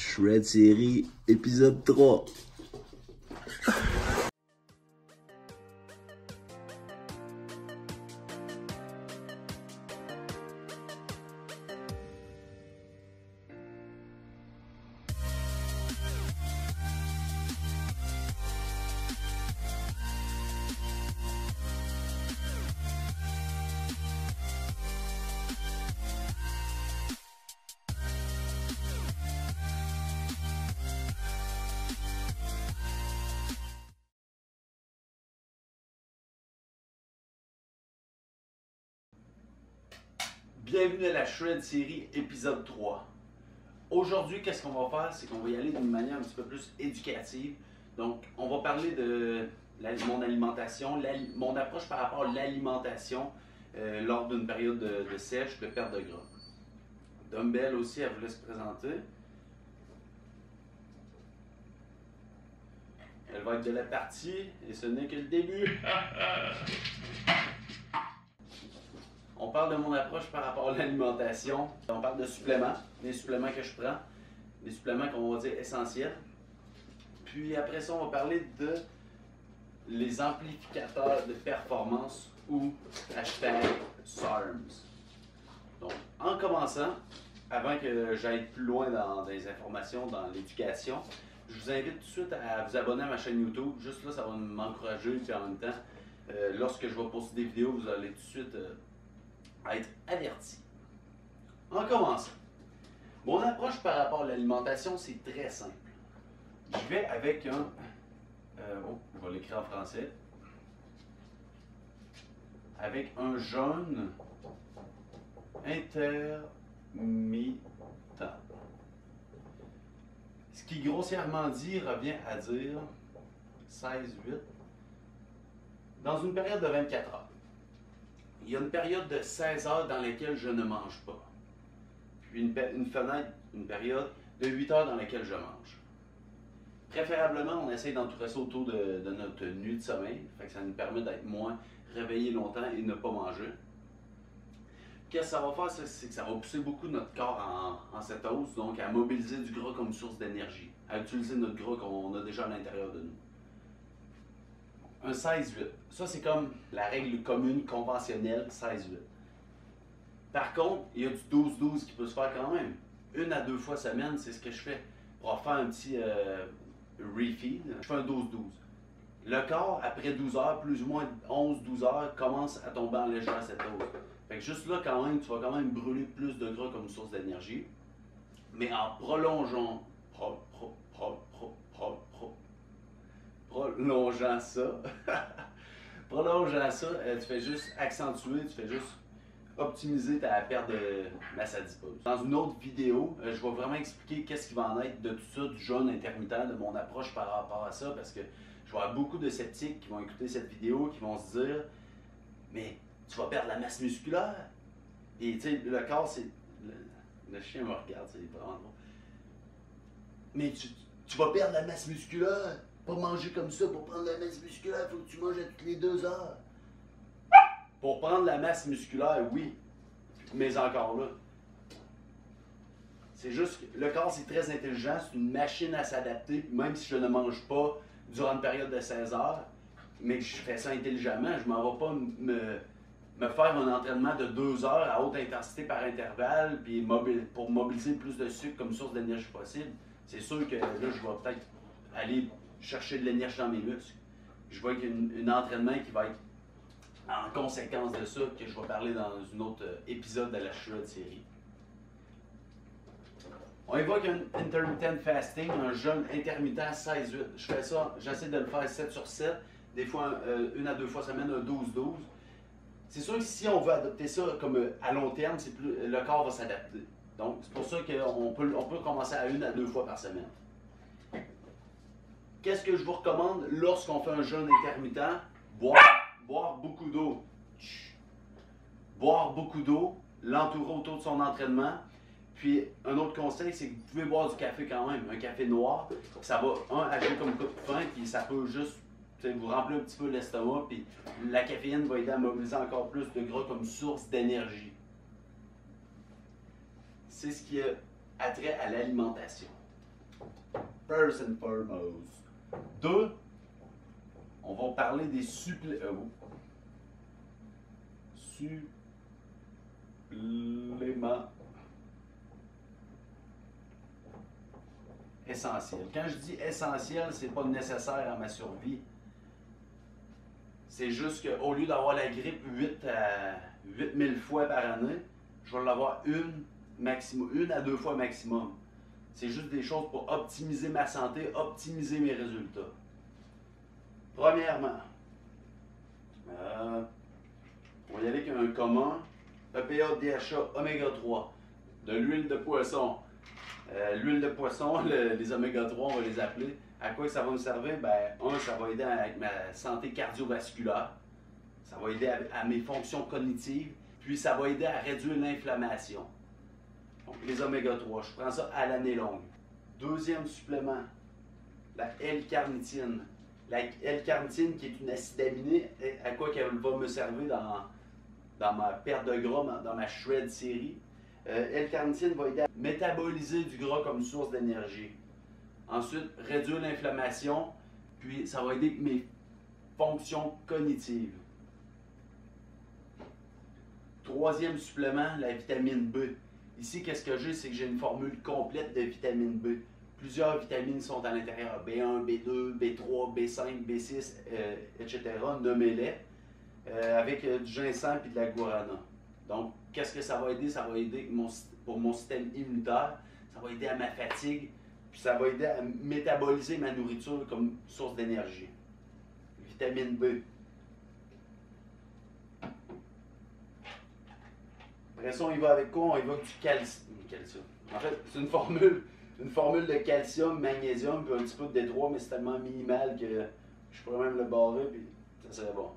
Shred série, épisode 3. Bienvenue à la Shred série épisode 3. Aujourd'hui, qu'est-ce qu'on va faire? C'est qu'on va y aller d'une manière un petit peu plus éducative. Donc, on va parler de mon alimentation, mon approche par rapport à l'alimentation lors d'une période de sèche, de perte de gras. Dumbbell aussi, elle voulait se présenter. Elle va être de la partie et ce n'est que le début. On parle de mon approche par rapport à l'alimentation. On parle de suppléments, des suppléments que je prends, des suppléments qu'on va dire essentiels. Puis après ça, on va parler de les amplificateurs de performance ou hashtag SARMs. Donc, en commençant, avant que j'aille plus loin dans les informations, dans l'éducation, je vous invite tout de suite à vous abonner à ma chaîne YouTube. Juste là, ça va m'encourager. Puis en même temps, lorsque je vais poster des vidéos, vous allez tout de suite à être averti. En commençant, mon approche par rapport à l'alimentation, c'est très simple. Je vais avec un... on va l'écrire en français. Avec un jeûne intermittent. Ce qui grossièrement dit revient à dire 16-8 dans une période de 24 heures. Il y a une période de 16 heures dans laquelle je ne mange pas. Puis une période de 8 heures dans laquelle je mange. Préférablement, on essaie d'entourer ça autour de notre nuit de sommeil. Fait que ça nous permet d'être moins réveillé longtemps et ne pas manger. Qu'est-ce que ça va faire? C'est que ça va pousser beaucoup notre corps en cétose, donc à mobiliser du gras comme source d'énergie, à utiliser notre gras qu'on a déjà à l'intérieur de nous. Un 16-8. Ça, c'est comme la règle commune, conventionnelle, 16-8. Par contre, il y a du 12-12 qui peut se faire quand même. 1 à 2 fois semaine, c'est ce que je fais. Pour faire un petit refeed, je fais un 12-12. Le corps, après 12 heures, plus ou moins 11-12 heures, commence à tomber en légère cétose. Fait que juste là, quand même, tu vas quand même brûler plus de gras comme source d'énergie. Mais en prolongeant, prolongeant ça, tu fais juste accentuer, tu fais juste optimiser ta perte de masse adipeuse. Dans une autre vidéo, je vais vraiment expliquer qu'est-ce qui va en être de tout ça, du jeûne intermittent, de mon approche par rapport à ça, parce que je vais avoir beaucoup de sceptiques qui vont écouter cette vidéo, qui vont se dire « Mais tu vas perdre la masse musculaire! » Et tu sais, le corps, c'est... Le chien me regarde, c'est vraiment drôle. « Mais tu vas perdre la masse musculaire! Pas manger comme ça pour prendre la masse musculaire, il faut que tu manges à toutes les 2 heures. » Pour prendre la masse musculaire, oui, mais encore là. C'est juste que le corps, c'est très intelligent, c'est une machine à s'adapter, même si je ne mange pas durant une période de 16 heures, mais que je fais ça intelligemment, je ne m'en vais pas me faire un entraînement de 2 heures à haute intensité par intervalle, puis pour mobiliser le plus de sucre comme source d'énergie possible. C'est sûr que là, je vais peut-être aller chercher de l'énergie dans mes muscles. Je vois qu'il y a un entraînement qui va être en conséquence de ça, que je vais parler dans un autre épisode de la Shred série. On évoque un intermittent fasting, un jeûne intermittent 16-8. Je fais ça, j'essaie de le faire 7 sur 7, des fois 1 à 2 fois semaine, un 12-12. C'est sûr que si on veut adopter ça comme à long terme, le corps va s'adapter. Donc c'est pour ça qu'on peut commencer à 1 à 2 fois par semaine. Qu'est-ce que je vous recommande lorsqu'on fait un jeûne intermittent? Boire beaucoup d'eau. Boire beaucoup d'eau, l'entourer autour de son entraînement. Puis un autre conseil, c'est que vous pouvez boire du café quand même, un café noir. Ça va, agir comme coupe-faim, puis ça peut juste vous remplir un petit peu l'estomac, puis la caféine va aider à mobiliser encore plus de gras comme source d'énergie. C'est ce qui a trait à l'alimentation. First and foremost. 2, on va parler des suppléments essentiels. Quand je dis essentiel, c'est pas nécessaire à ma survie. C'est juste qu'au lieu d'avoir la grippe 8000 fois par année, je vais l'avoir une à 2 fois maximum. C'est juste des choses pour optimiser ma santé, optimiser mes résultats. Premièrement, on va y aller avec un commun, EPA, DHA, oméga 3, de l'huile de poisson. L'huile de poisson, les oméga 3, on va les appeler. À quoi ça va me servir? Ben, ça va aider avec ma santé cardiovasculaire. Ça va aider à mes fonctions cognitives. Puis ça va aider à réduire l'inflammation. Donc, les oméga 3, je prends ça à l'année longue. Deuxième supplément, la L-carnitine. La L-carnitine qui est une acide aminé, à quoi qu'elle va me servir dans ma perte de gras, dans ma shred série. L-carnitine va aider à métaboliser du gras comme source d'énergie. Ensuite, réduire l'inflammation, puis ça va aider mes fonctions cognitives. Troisième supplément, la vitamine B. Ici, qu'est-ce que j'ai? C'est que j'ai une formule complète de vitamine B. Plusieurs vitamines sont à l'intérieur. B1, B2, B3, B5, B6, etc. Nommez-les. Avec du ginseng et de la guarana. Donc, qu'est-ce que ça va aider? Ça va aider pour mon système immunitaire. Ça va aider à ma fatigue. Puis ça va aider à métaboliser ma nourriture comme source d'énergie. Vitamine B. Après ça, on y va avec quoi? On y va avec du calcium. En fait, c'est une formule de calcium, magnésium, puis un petit peu de D3, mais c'est tellement minimal que je pourrais même le barrer, puis ça serait bon.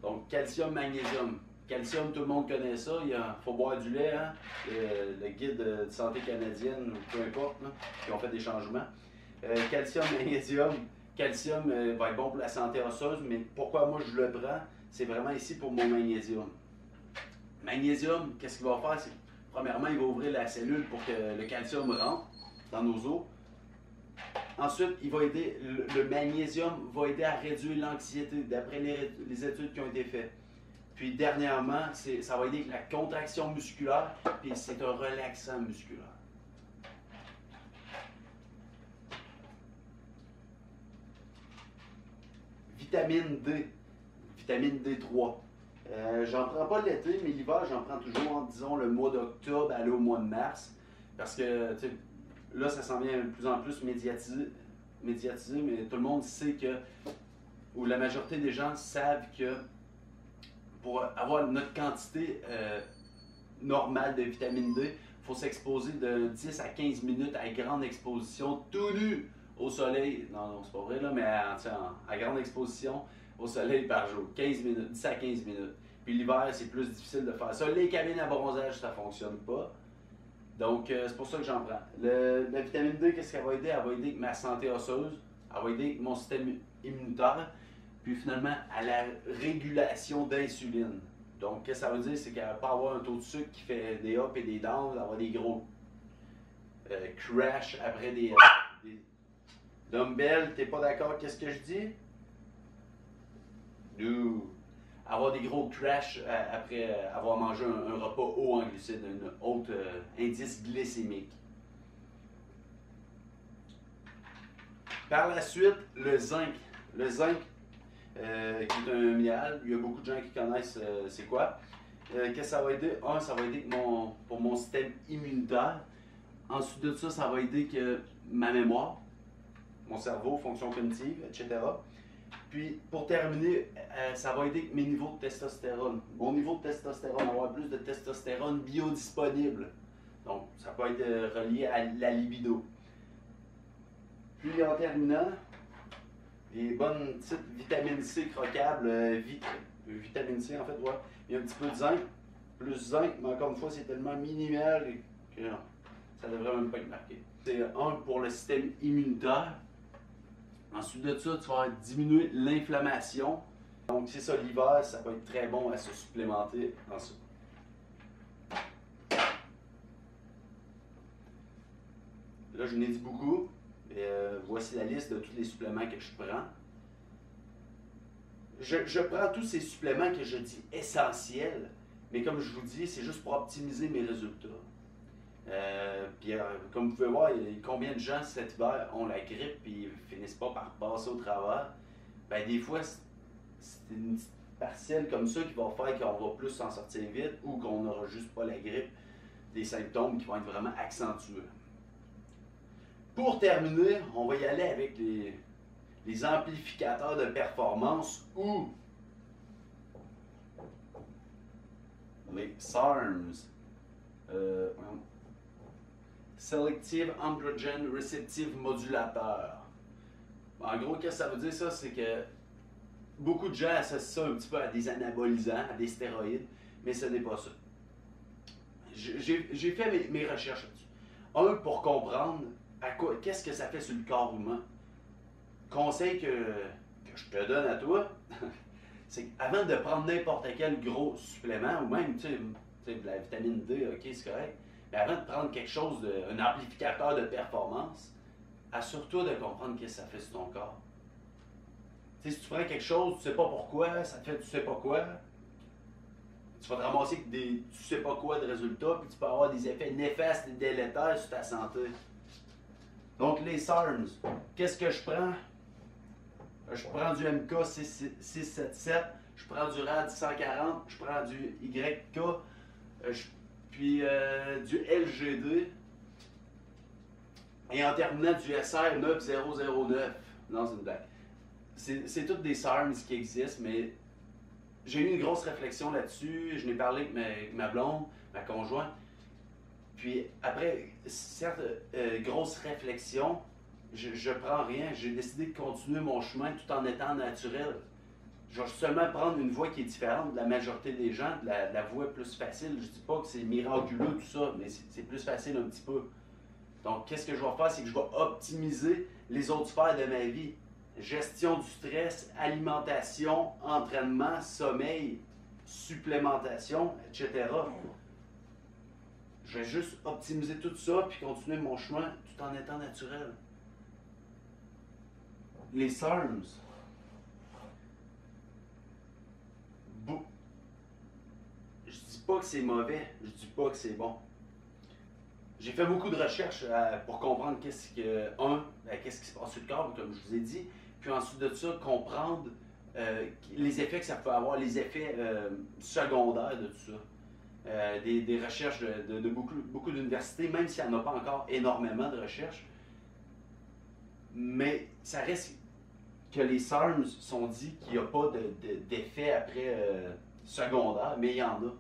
Donc, calcium, magnésium. Calcium, tout le monde connaît ça. Il faut boire du lait, hein? Le guide de santé canadienne, peu importe, là, qui ont fait des changements. Calcium, magnésium. Calcium va être bon pour la santé osseuse, mais pourquoi moi je le prends? C'est vraiment ici pour mon magnésium. Magnésium, qu'est-ce qu'il va faire? Premièrement, il va ouvrir la cellule pour que le calcium rentre dans nos os. Ensuite, il va aider, le magnésium va aider à réduire l'anxiété, d'après les études qui ont été faites. Puis dernièrement, ça va aider avec la contraction musculaire, puis c'est un relaxant musculaire. Vitamine D, vitamine D3. J'en prends pas l'été, mais l'hiver, j'en prends toujours, disons, le mois d'octobre, aller au mois de mars. Parce que, tu sais, là, ça s'en vient de plus en plus médiatisé, mais tout le monde sait que, ou la majorité des gens savent que pour avoir notre quantité normale de vitamine D, il faut s'exposer de 10 à 15 minutes à grande exposition, tout nu au soleil. Non, c'est pas vrai, là, mais à grande exposition au soleil par jour. 15 minutes, 10 à 15 minutes. Puis l'hiver, c'est plus difficile de faire ça. Les cabines à bronzage, ça ne fonctionne pas. Donc, c'est pour ça que j'en prends. La vitamine D, qu'est-ce qu'elle va aider? Elle va aider avec ma santé osseuse, elle va aider avec mon système immunitaire, puis finalement à la régulation d'insuline. Donc, qu'est-ce que ça veut dire? C'est qu'elle va pas avoir un taux de sucre qui fait des ups et des downs, avoir des gros crash après des dumbbells. T'es pas d'accord? Qu'est-ce que je dis? No. Avoir des gros crashs après avoir mangé un repas haut en glucides, un haut indice glycémique. Par la suite, le zinc. Le zinc, qui est un minéral, il y a beaucoup de gens qui connaissent c'est quoi. Qu'est-ce que ça va aider? Ça va aider pour mon système immunitaire. Ensuite de ça, ça va aider que ma mémoire, mon cerveau, fonction cognitive, etc. Puis, pour terminer, ça va aider avec mes niveaux de testostérone. Mon niveau de testostérone, avoir plus de testostérone biodisponible. Donc, ça peut être relié à la libido. Puis, en terminant, les bonnes petites vitamines C croquables, vitamine C en fait, ouais. Il y a un petit peu de zinc, plus zinc, mais encore une fois, c'est tellement minimal que ça devrait même pas être marqué. C'est un pour le système immunitaire. Ensuite de ça, tu vas diminuer l'inflammation. Donc, c'est ça, l'hiver, ça peut être très bon à se supplémenter en ça. Là, je n'ai dit beaucoup. Voici la liste de tous les suppléments que je prends. Je prends tous ces suppléments que je dis essentiels, mais comme je vous dis, c'est juste pour optimiser mes résultats. Comme vous pouvez voir, combien de gens cet hiver ont la grippe et finissent pas par passer au travers. Ben, des fois, c'est une petite partielle comme ça qui va faire qu'on va plus s'en sortir vite ou qu'on n'aura juste pas la grippe, des symptômes qui vont être vraiment accentués. Pour terminer, on va y aller avec les amplificateurs de performance ou les SARMs. Selective Androgen Receptive Modulateur. En gros, qu'est-ce que ça veut dire ça? C'est que beaucoup de gens associent ça un petit peu à des anabolisants, à des stéroïdes, mais ce n'est pas ça. J'ai fait mes recherches là-dessus. Un, pour comprendre qu'est-ce que ça fait sur le corps humain. Conseil que je te donne à toi, c'est qu'avant de prendre n'importe quel gros supplément, ou même tu sais, de la vitamine D, ok, c'est correct, mais avant de prendre quelque chose, un amplificateur de performance, assure-toi de comprendre ce que ça fait sur ton corps. Tu sais, si tu prends quelque chose, tu sais pas pourquoi, ça te fait tu sais pas quoi, tu vas te ramasser avec des tu sais pas quoi de résultats, puis tu peux avoir des effets néfastes et délétères sur ta santé. Donc les SARMs, qu'est-ce que je prends? Je prends du MK 677, je prends du RAD 140, je prends du YK, puis du LGD, et en terminant du SR 9009. Non, c'est une blague. C'est toutes des SARMs qui existent, mais j'ai eu une grosse réflexion là-dessus. Je n'ai parlé avec ma blonde, ma conjointe. Puis après, certes, grosse réflexion, je prends rien. J'ai décidé de continuer mon chemin tout en étant naturel. Je vais seulement prendre une voie qui est différente de la majorité des gens, de la voie plus facile. Je ne dis pas que c'est miraculeux tout ça, mais c'est plus facile un petit peu. Donc, qu'est-ce que je vais faire? C'est que je vais optimiser les autres sphères de ma vie. Gestion du stress, alimentation, entraînement, sommeil, supplémentation, etc. Je vais juste optimiser tout ça puis continuer mon chemin tout en étant naturel. Les SARMs. Je dis pas que c'est mauvais, je dis pas que c'est bon. J'ai fait beaucoup de recherches pour comprendre qu'est-ce qui se passe sur le corps, comme je vous ai dit, puis ensuite de ça, comprendre les effets que ça peut avoir, les effets secondaires de tout ça. Des recherches de beaucoup d'universités, même s'il n'y en a pas encore énormément de recherches. Mais ça reste que les SARMs sont dit qu'il n'y a pas d'effet après secondaire, mais il y en a.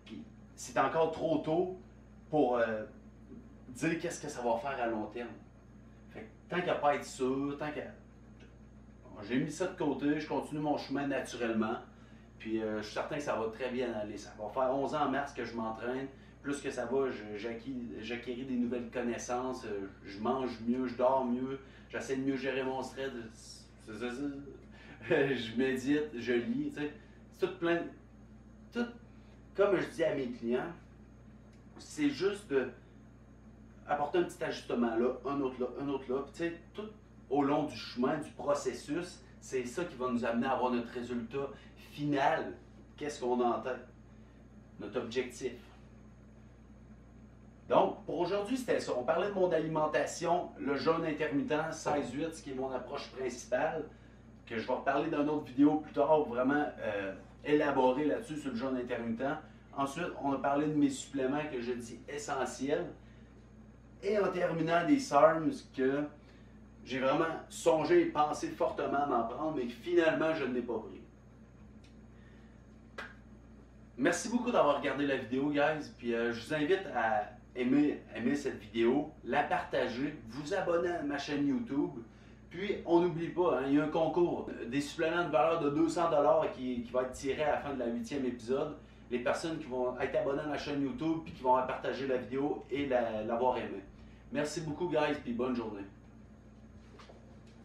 Puis c'est encore trop tôt pour dire qu'est-ce que ça va faire à long terme. Fait que, tant qu'à pas être sûr, j'ai mis ça de côté, je continue mon chemin naturellement. Puis je suis certain que ça va très bien aller. Ça va faire 11 ans en mars que je m'entraîne. Plus que ça va, j'acquéris des nouvelles connaissances. Je mange mieux, je dors mieux. J'essaie de mieux gérer mon stress. Je médite, je lis. C'est tout plein. Tout, comme je dis à mes clients, c'est juste de apporter un petit ajustement là, un autre là, un autre là. Puis, tout au long du chemin, du processus, c'est ça qui va nous amener à avoir notre résultat final. Qu'est-ce qu'on a en tête? Notre objectif. Donc, pour aujourd'hui, c'était ça. On parlait de mon alimentation, le jeûne intermittent, 16-8, ce qui est mon approche principale, que je vais reparler dans une autre vidéo plus tard, vraiment élaborer là-dessus sur le jeûne intermittent. Ensuite, on a parlé de mes suppléments que je dis essentiels. Et en terminant, des SARMs que j'ai vraiment songé et pensé fortement d'en prendre, mais finalement, je ne l'ai pas pris. Merci beaucoup d'avoir regardé la vidéo, guys. Puis je vous invite à aimer cette vidéo, la partager, vous abonner à ma chaîne YouTube. Puis, on n'oublie pas, il y a un concours, des suppléments de valeur de 200 $ qui va être tiré à la fin de la 8e épisode. Les personnes qui vont être abonnées à ma chaîne YouTube puis qui vont partager la vidéo et l'avoir aimée. Merci beaucoup, guys, puis bonne journée.